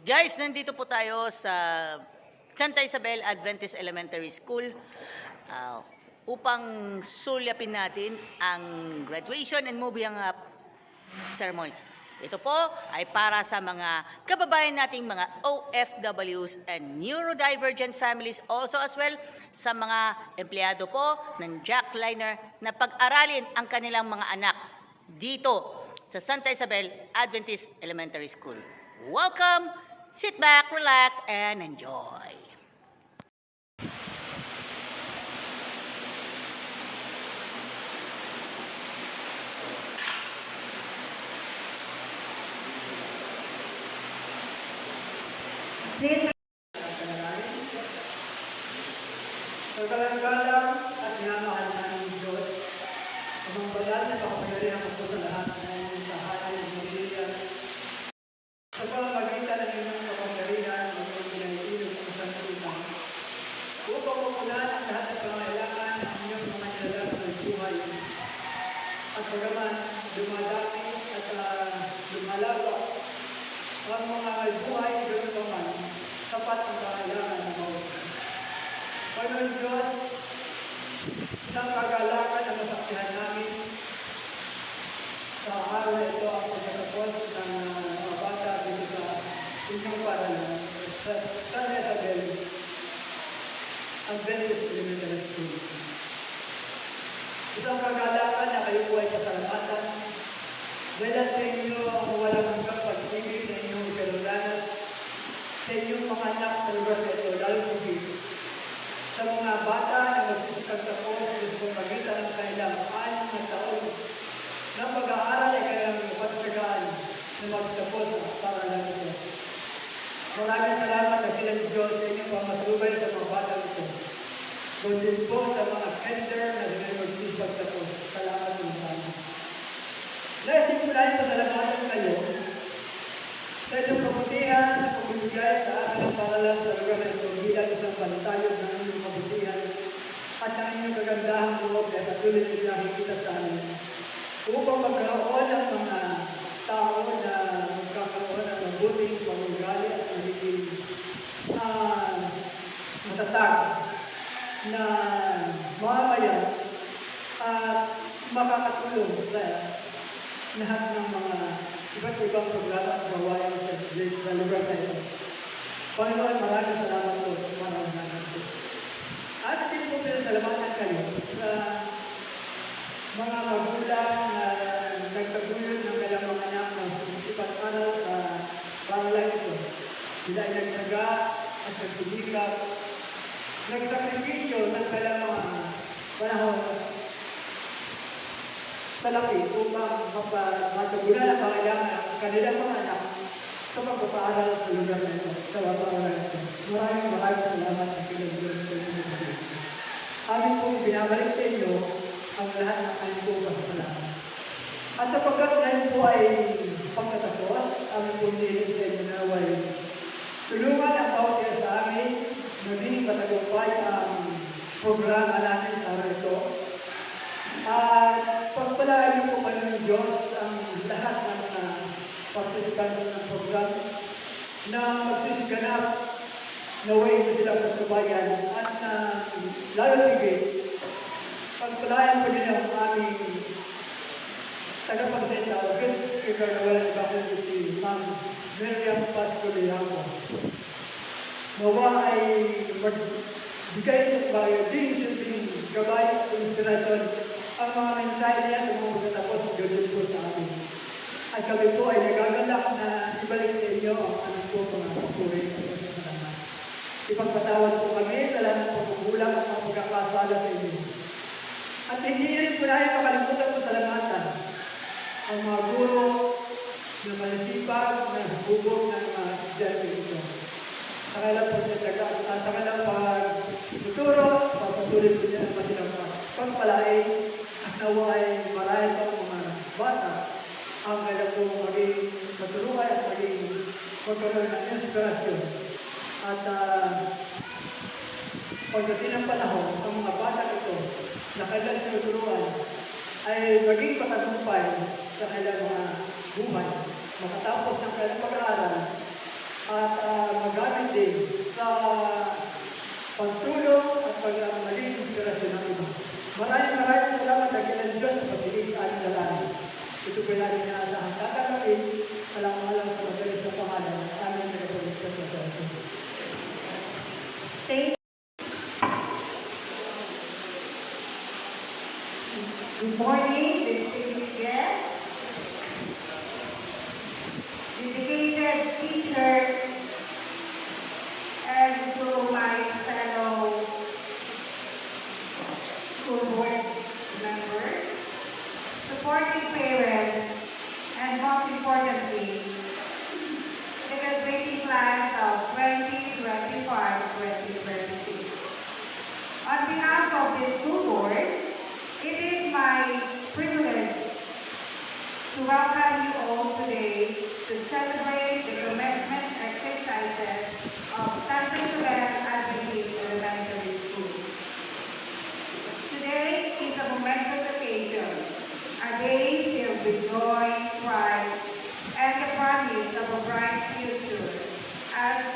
Guys, nandito po tayo sa Santa Isabel Adventist Elementary School upang sulyapin natin ang graduation and moving up ceremonies. Ito po ay para sa mga kababayan nating mga OFWs and neurodivergent families, also as well sa mga empleyado po ng Jackliner na pag-aralin ang kanilang mga anak dito sa Santa Isabel Adventist Elementary School. Welcome! Sit back, relax, and enjoy. Kagalang-galang at minamahal namin ng Diyos, amang bayan na pakapangyarihan ko sa lahat ng sa hanay ng Pilipinas. Sa pamamagitan ng inyong kapangyarihan ng inyong pinag-iilog ng isang utang, upang mapunan ang lahat ng pangailangan ng inyong mga nilalang ng buhay. At bagaman dumadami at lumalawa ang mga buhay gano'n naman, sapat ang pangailangan ng mga Panginoon Diyos, isang kagalakan ang masaksihan namin sa araw na ito ang pagkatapos ng mga bata dito sa inyong paralan sa San Isabel Adventist Elementary School. Isang kagalakan na kayo po ay pasalamatan dahil sa inyo ang walang hanggang pag-ibig na inyong ikalulanan sa inyong mga anak sa lugar na ito, lalo higit sa mga bata na magsisikap sa pamagitan ng kanilang 6 na taon na pag-aaral ay kanilang pagsagaan na magtapos para lang ito. Maraming salamat na silang Diyos sa inyong pamatubay sa mga bata ito. Gawin po sa mga kinder na silang magsisipag tapos. Salamat ng sana. Naisimulahin pasalamatan kayo sa inyong kabutihan na pagbibigay sa aking paralan sa lugar na ito bilang isang pantayo ng inyong kabutihan at ng inyong kagandahang loob na patuloy nila higit sa amin upang magkaroon ng mga tao na magkakaroon ng mabuting pangugali at magiging matatag na mamamayan at makakatulong sa lahat ng mga iba't ibang programa at gawain sa lugar na ito. Panginoon, maraming salamat po. Maraming salamat po. At din po pinasalamatan kayo sa mga magulang na nagtaguyod ng kailang mga anak na ipag-aral sa paralan ito. Sila ay nagsaga at nagsigikap, nagsakripisyo ng kailang mga panahon sa laki upang matugunan ang pangailangan ng kanilang mga anak sa pagpapaaral sa lugar na ito, sa paralan ito. Maraming salamat sa Pilipinas. Amin pong binabalik sa inyo ang lahat ng amin po pasasalamat. At sapagkat ngayon po ay pagkatapos, amin pong nilin sa inyo na way tulungan ang bawat isa sa amin maging matagumpay ang programa natin sa araw ito. At pagpalaan po kayo ng Diyos ang lahat ng participants ng program na magsisiganap na way na silang pagsubayan at lalo higit, pagpalaan po din ang aming tagapagsalita o guest speaker na walang ibang si Ma'am Miriam Pasculiamo. Nawa ay magbigay ng bayo din simpleng gabay at inspirasyon ang mga mensahe niya tungkol sa tapos ganoon po sa amin. At kami po ay nagagalak na ibalik sa inyo ang anong po mga papuri at pagkakasalamat. Ipagpatawad po kami sa lahat ng pagkukulang at mga pagkakasala sa inyo. At hindi rin po namin makalimutan po salamatan ang mga guro na malasipag na hubog ng mga estudyante ito. Sa kailang pagtataga at sa kailang pagtuturo, papatuloy po niya ang masilang pagpalain at nawa ay marahil pa mga bata ang kailang po maging maturuan at maging magkaroon ng inspirasyon. At pagdating ng panahon, ang mga bata ito na kailang tinuturuan ay maging patagumpay sa kailang mga buhay, makatapos ng kailang pag-aaral at magamit din sa pagtulong at maging inspirasyon ng iba. Maraming salamat na kailan Diyos sa pagiging sa ating dalangin. Ito po natin inaasahan tatanggapin, alam sa magaling sa pangalan ng aming nagpapalitan sa Diyos. Good morning, distinguished guests, dedicated teachers, and to my fellow school board members, supporting parents, and most importantly, the graduating class of 2025-2026. On behalf of the school board, it is my privilege to welcome you all today to celebrate the commencement exercises of Santa Isabel Adventist Elementary School. Today is a momentous occasion, a day filled with joy, pride, and the promise of a bright future as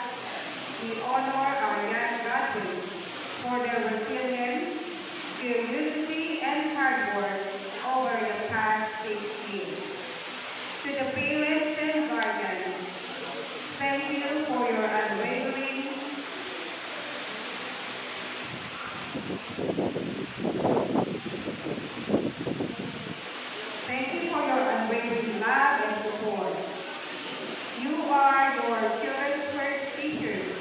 we honor our young graduates for their resilience, curiosity, and hard work over the past 6 years. To the parents and guardians, thank you for your unwavering love and support. You are your children's first teachers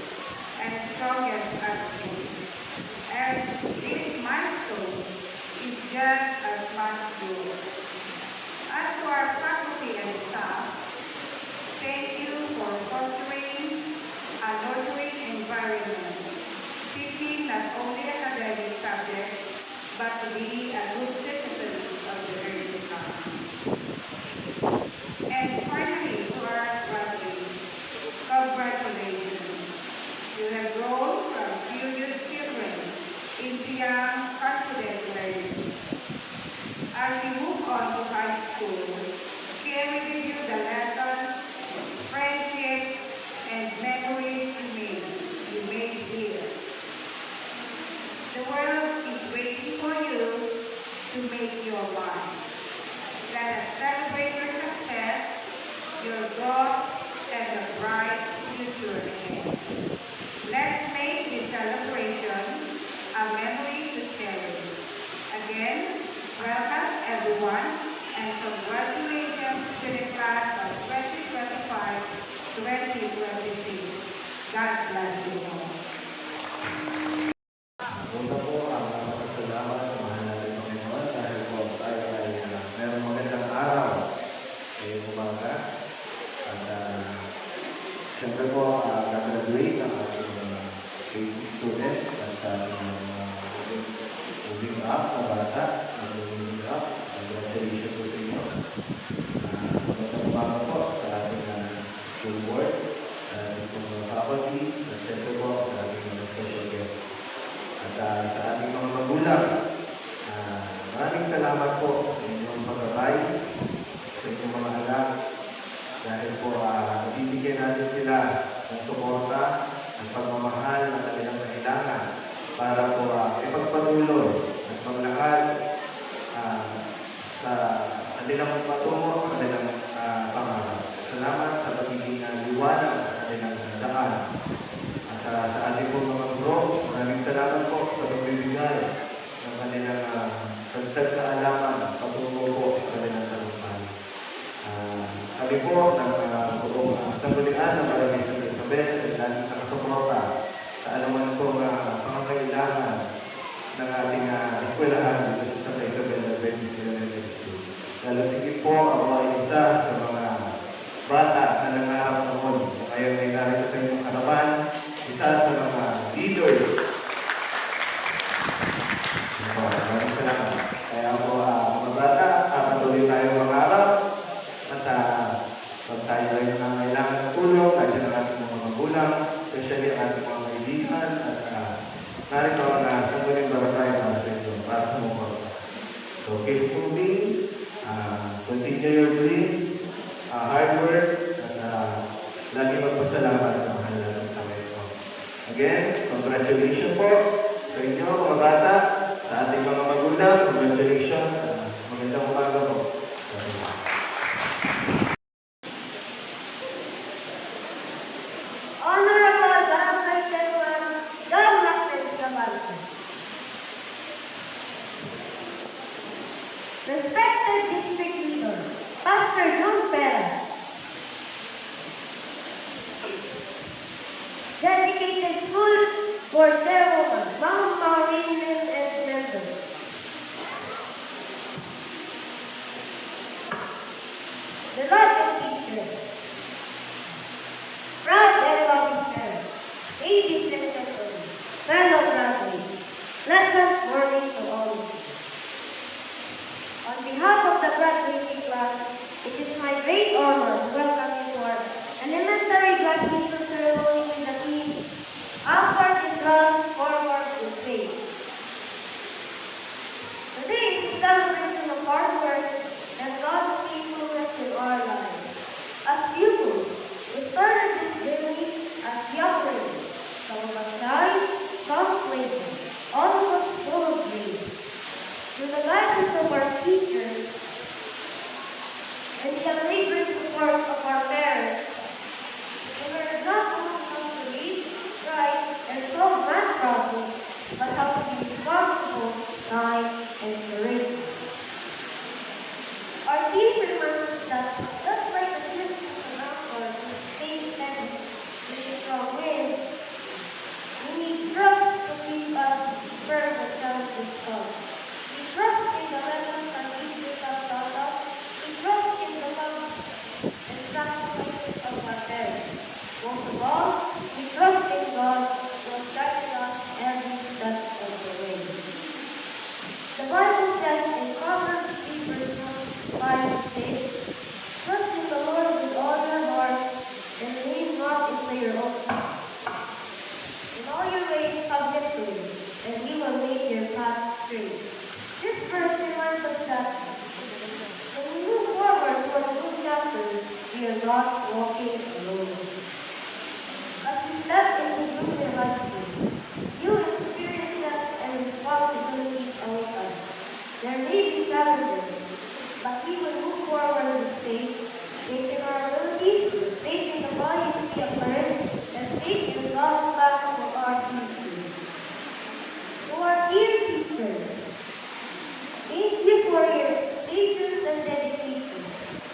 and strongest advocates. And this milestone is just as much yours. As to our faculty and staff, thank you for fostering a nurturing environment, teaching not only academic subjects, but to be a good citizen of the earth to come. And finally, to our graduates, congratulations. You have grown from curious children into young, confident learners. As you move on to high school, carry with you the lessons, friendships, and memories you made here. The world is waiting for you to make your mark. Let us celebrate your success, your growth, and the bright future ahead. Let's make this celebration a memory to cherish. Again, welcome everyone, and congratulations to the class of 2025-2026. God bless you all. Una po ang napakasalamat sa mahal natin Panginoon dahil po tayo ay merong magandang araw ngayong umaga. At siyempre po na-graduate ang ating student at moving up na bata, moving up. Congratulations po sa inyo. Magandang umaga po sa ating school board, itong faculty, at siyempre po sa ating special guest. At sa ating mga magulang, maraming salamat po sa inyong paggabay, sa inyong mga anak, dahil po nabibigyan natin sila ng suporta, ng pagmamahal na kanilang kailangan para po ipagpatuloy at maglakad sa kanilang patungo, sa kanilang pangarap. Salamat sa pagiging liwanag sa kanilang daan. At sa ating po mga guro, maraming salamat po sa pagbibigay ng kanilang dagdag na alaman patungo po sa kanilang talumpay. Kami po ng buong sanggunian ng Maraming Santa Isabel ay laging nakasuporta sa anuman po pangangailangan ng ating eskwelahan dito sa Santa Isabel Adventist Elementary School. Lalo sigit po ako ay isa sa mga bata na nangarap noon. Ngayon ay narito sa inyong harapan, isa sa mga leaders. Maraming salamat. Kaya po mga bata, patuloy tayo mangarap at pag tayo ay nangangailangan ng tulong, tayo ng ating mga magulang, especially ang ating mga kaibigan at narito ang Sangguniang Barangay para sa inyo, para sa mga. So keep moving, continue your dream, hard work, at lagi magpatuloy magpasalamat sa mahal natin Panginoon. Again, congratulations po sa inyo mga bata, sa ating mga magulang. Congratulations. Magandang umaga po. Honorable Barangay Chairman John Lactel Gabalco. Respected District Leader, Pastor June Perez. Dedicated School for Chairwoman, Mount Maureen and members. Beloved teachers, proud and loving parents, ladies and gentlemen, fellow graduates, pleasant morning to all of you. On behalf of the graduating class, it is my great honor to welcome you to our elementary graduation ceremony with the theme, Upward and Run, Forward with Faith. Today is a celebration of hard work and God's faithfulness in our lives. As pupils, we started this journey as young learners. Some of us shy, some playful, all of us full of dreams. Through the guidance of our teachers and the unwavering support of our parents, we learned not only how to read, write, and solve math problems, but how to be responsible, kind, and courageous. Our team reminds us that just like the ship of the mountain stays steady with a strong wind, we need trust to keep us firm when challenges come. We trust in the lessons our teachers have taught us. We trust in the love and sacrifices of our parents. Most of all, we trust in God who has guided us every step of the way. The Bible says in Proverbs 3 verse 5 and 6, trust in the Lord with all your heart and lean not into your own understanding. In all your ways subject to him, and he will make your path straight. This verse reminds us that when we move forward to a new chapter, we are not walking alone. As we step into junior high school, new experiences and responsibilities await us. There may be challenges, but we will move forward with faith in our abilities, faith in the values we have learned, and faith in God's plan for our future. To our dear teachers, thank you for your patience and dedication.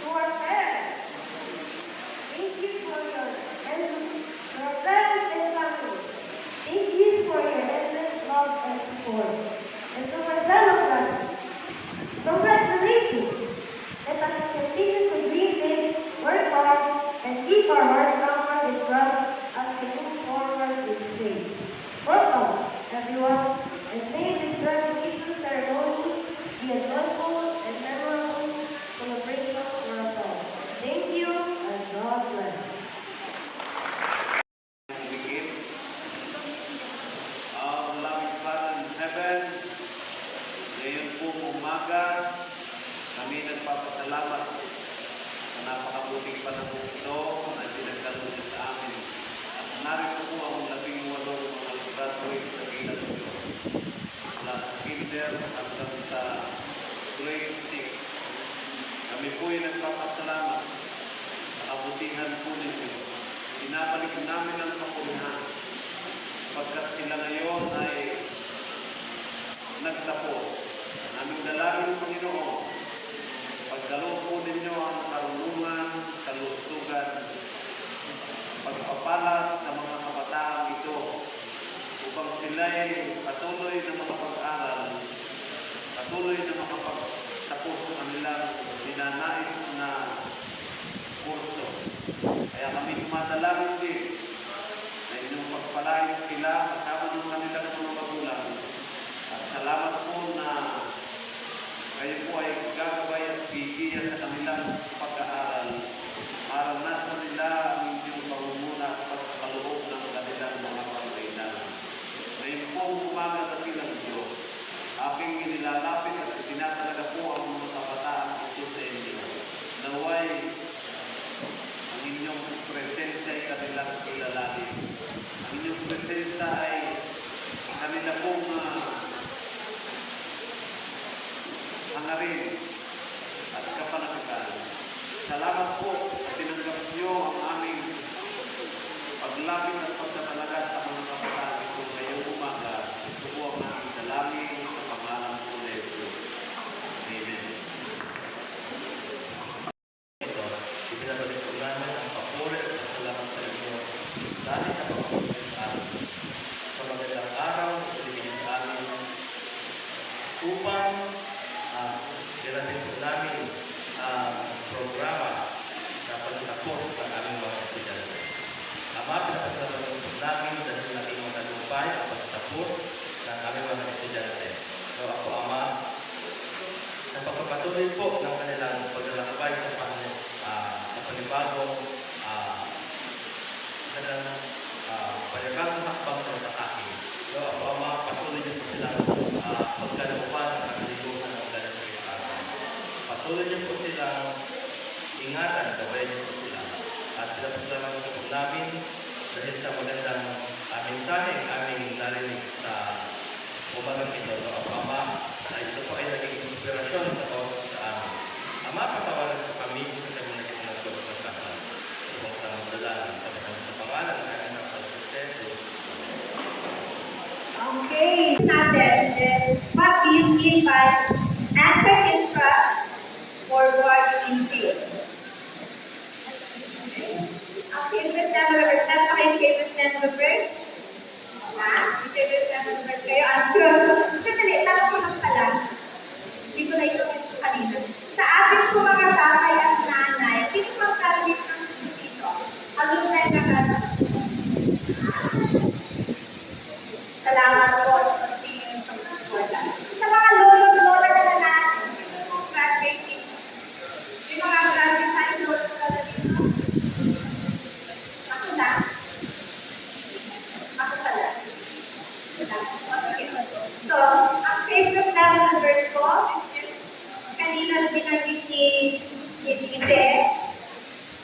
To our parents, thank you for your parents and family. Thank you for your endless love and support. And to our fellow classmates, congratulations! Let us continue to dream big, work hard, and keep our hearts stronger with trust as we move forward with faith. Welcome, everyone, and may this graduation ceremony be a joyful and memorable celebration for us all. Thank you, and God bless. Begin. Our loving Father in heaven, ngayon po umaga, kami nagpapasalamat sa napakabuting panahon ito na pinagdalo niyo sa amin. At narito po ang 18 mga graduate sa bilang niyo. Mula sa kinder hanggang sa grade 6. Kami po ay nagpapasalamat sa kabutihan po ninyo. Pinabalik namin ang kapulihan pagkat sila ngayon ay nagtapos. Aming dalangin, Panginoon, pagdalo po ninyo ang karunungan, kalusugan, pagpapalat sa mga kabataan ito upang sila'y patuloy na makapag-aral, patuloy na makapagtapos sa kanilang ninanais na kurso. Kaya kami tumadalangin din na inyong pagpalain sila kasama ng kanilang mga magulang. At salamat po na kayo po ay gagaway at bigyan sa kanilang pag-aaral para nasa nila ang inyong pangunguna at pagkakaloob ng kanilang mga pangailangan. Ngayon po umaga sa silang Diyos, aking inilalapit at itinatalaga po ang mga kabataan ito sa inyo. Naway ang inyong presensya ay kanilang Salamat po at tinanggap niyo ang aming paglapit at pagtatalaga sa mga kabataan ito ngayong umaga. Ito po ang aming dalangin sa pangalan po ni Jesus. Amen. Ipinabalik po namin ang papuri at salamat sa inyo dahil sa pagkakas sa magandang araw sa ibigay sa amin upang ginasin po namin ang programa na pagtatapos ng aming mga estudyante. Ama, pinapasalamat po namin dahil naging matagumpay ang pagtatapos ng aming mga estudyante. So ako, Ama, sa pagpapatuloy po ng kanilang paglalakbay sa panibagong panibagong hakbang sa akin. So ako, Ama, patuloy niyo po silang pagkalakuan ng kakaliguan ng ganang araw. Patuloy niyo po silang ingatan, gabayan niyo po sila. At pinapasalamat po namin dahil sa magandang mensahe aming narinig sa umagang ito. So ako, Ama, na ito po ay naging inspirasyon sa amin. Ama, patawaran po kami sa kami naging nagpapasalamat. Upang sa mga dalangin sa pangalan ng aming nakapagsuseso. Okay, natin is what do you mean by anchor in trust or guard in faith? Ang favorite number verse, ano pa yung favorite number verse? Ha? Yung favorite number verse kayo? Ang sure. Kasi tanong ko lang pala. Hindi ko na ito kanina. Sa ating po mga tatay at nanay, sino pang target ng dito? Alumni na kata. Salamat po sa pagtingin sa mga sa mga lolo-lola na natin, yung graduating, yung mga graduating lolo na dito. Ako na. Ako pala. Okay. So, ang favorite namin ng verse ko, kanina binanggit ni Tite,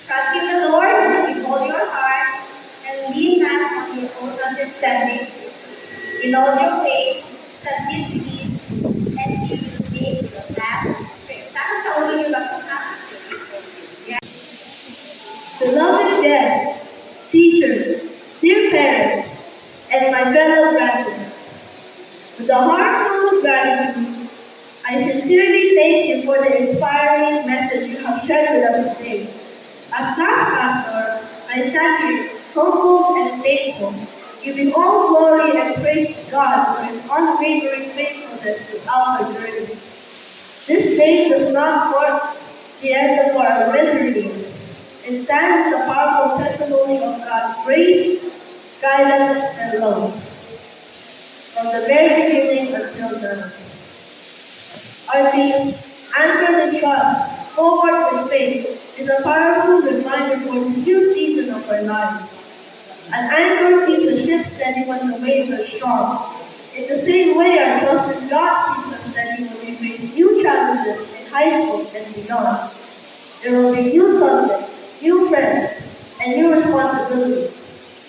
trust in the Lord with all your heart and lean not on your own understanding. In all your ways, submit to me, and He will make your path straight. Saan sa ulo niyo ba po ha? Yeah. Beloved guests, teachers, dear parents, and my fellow graduates, with a heart full of gratitude, I sincerely thank you for the inspiring message you have shared with us today. As class pastor, I stand here humble and faithful, giving all glory and praise to God for His unwavering faithfulness throughout our journey. This day does not mark the end of our misery. It stands as a powerful testimony of God's grace, guidance, and love, from the very beginning until now. Our theme, Anchored in Trust, Forward with Faith, is a powerful reminder for this new season of our lives. An anchor keeps the ship steady when the waves are strong. In the same way, our trust in God keeps us steady when we face new challenges in high school and beyond. There will be new subjects, new friends, and new responsibilities.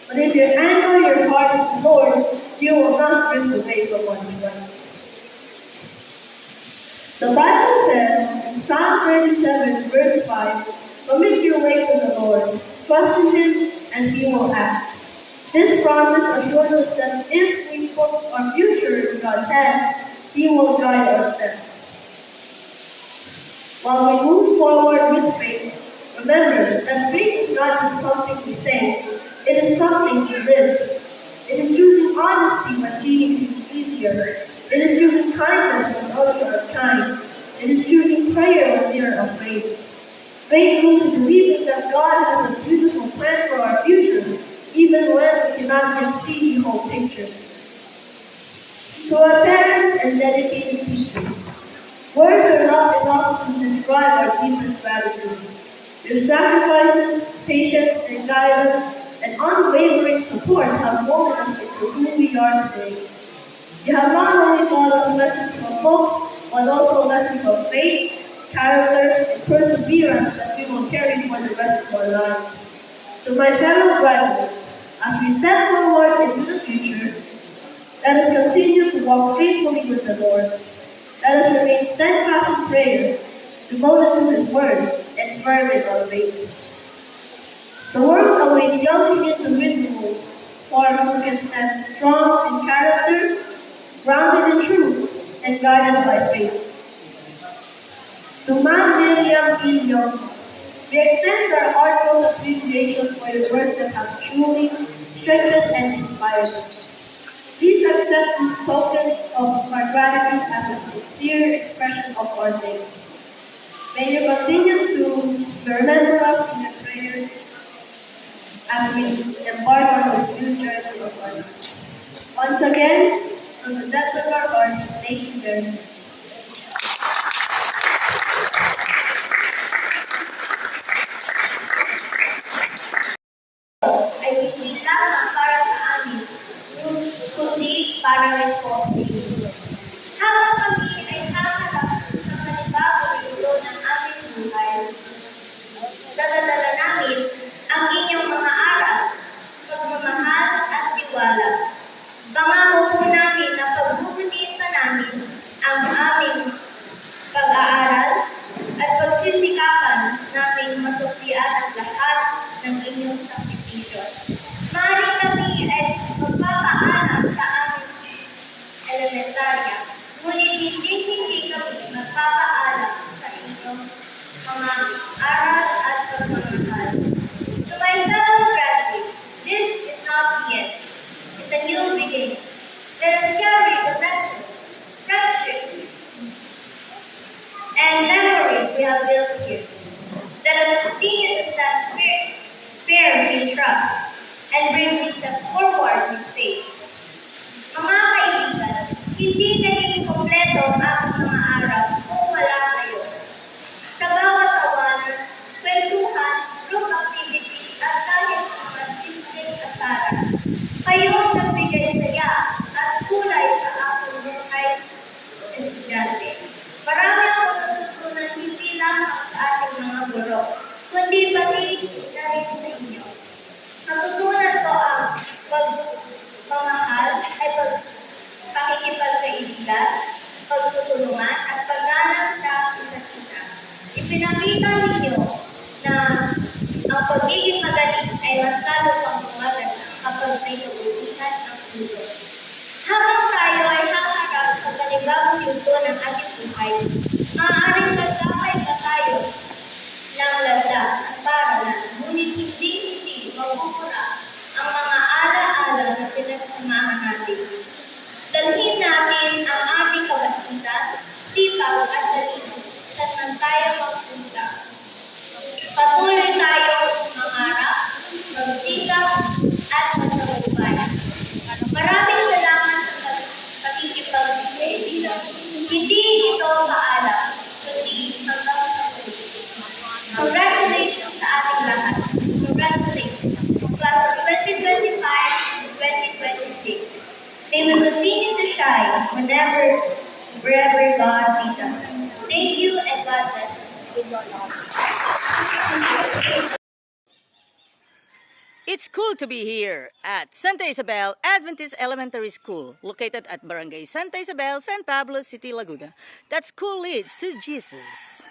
But if you anchor your heart in the Lord, you will not drift away from what He wants. The Bible says in Psalm 37, verse 5, commit your way to the Lord, trust in Him, and He will act. This promise assures us that if we put our future in God's hands, He will guide our steps. While we move forward with faith, remember that faith is not just something we say, it is something we live. It is choosing honesty when cheating seems easier. It is choosing kindness when others are kind. It is choosing prayer when we are afraid. Faith means believing that God has a beautiful plan for our future, even when we cannot yet see the whole picture. To our parents and dedicated teachers, words are not enough to describe our deepest gratitude. Your sacrifices, patience, and guidance, and unwavering support have molded us into who we are today. You have not only taught us lessons of hope, but also lessons of faith, character, and perseverance that we will carry for the rest of our lives. To my fellow graduates, as we step forward into the future, let us continue to walk faithfully with the Lord. Let us remain steadfast in prayer, devoted to His Word, and fervent always. The world awaits young individuals who can stand strong in character, grounded in truth, and guided by faith. To Ma'am Miriam E. Young, we extend our heartfelt appreciation for your work that have truly strengthened and inspired us. Please accept this token of our gratitude as a sincere expression of our thanks. May you continue to remember us in your prayers as we embark on this new journey of our lives. Once again, from the depths of our hearts, thank you very much. Ay hindi lamang para sa amin, kundi para rin po sa inyo. Habang kami ay haharap sa panibagong mundo ng aming buhay, daladala namin ang inyong mga aral, pagmamahal at tiwala. Pangako po namin na pagbubutihin pa namin ang aming pag-aaral at pagsisikapan namin masuklian ang lahat ng inyong sakripisyo. Maaaring kami ay magpapaalam sa aming elementarya, ngunit hindi kami magpapaalam sa inyong mga aral at pagmamahal. To my fellow graduates, this is not the end. It's a new beginning. Let us carry the lessons, friendship, and memories we have built here. Let us continue to stand firm in trust and bring this step forward with faith. Mga kaibigan, hindi naging kompleto ang aking mga araw kung wala kayo. Sa bawat tawanan, kwentuhan, group activity, at kahit mga simpleng asaran, kayo ang nagbigay saya at kulay sa aking buhay estudyante. Marami ang natutunan hindi lamang sa ating mga guro, kundi pati na rin sa inyo. Natutunan ko ang pagmamahal ay pakikipagkaibigan, pagtutulungan at paggalang sa isa't isa. Ipinakita ninyo na ang pagiging magaling ay mas lalo pang gumagana kapag may kabubusan ang puso. Habang tayo ay haharap sa panibagong yugto ng ating buhay, maaaring magkakay pa tayo ng landa at paralan, ngunit hindi mabubura ang mga ala-ala na pinagsamahan natin. Dalhin natin ang ating kabasitan, sipaw at talino saan man tayo magpunta. Patuloy tayong mangarap, magsikap at magtagumpay. Maraming salamat sa pakikipag-kaibigan. Hindi ito paalam, kundi hanggang sa muli. Congratulations sa ating lahat. Congratulations. Class of 2025 and 2026. May we continue to shine wherever God leads us. Thank you and God bless you. It's cool to be here at Santa Isabel Adventist Elementary School, located at Barangay Santa Isabel, San Pablo City, Laguna. That's cool leads to Jesus.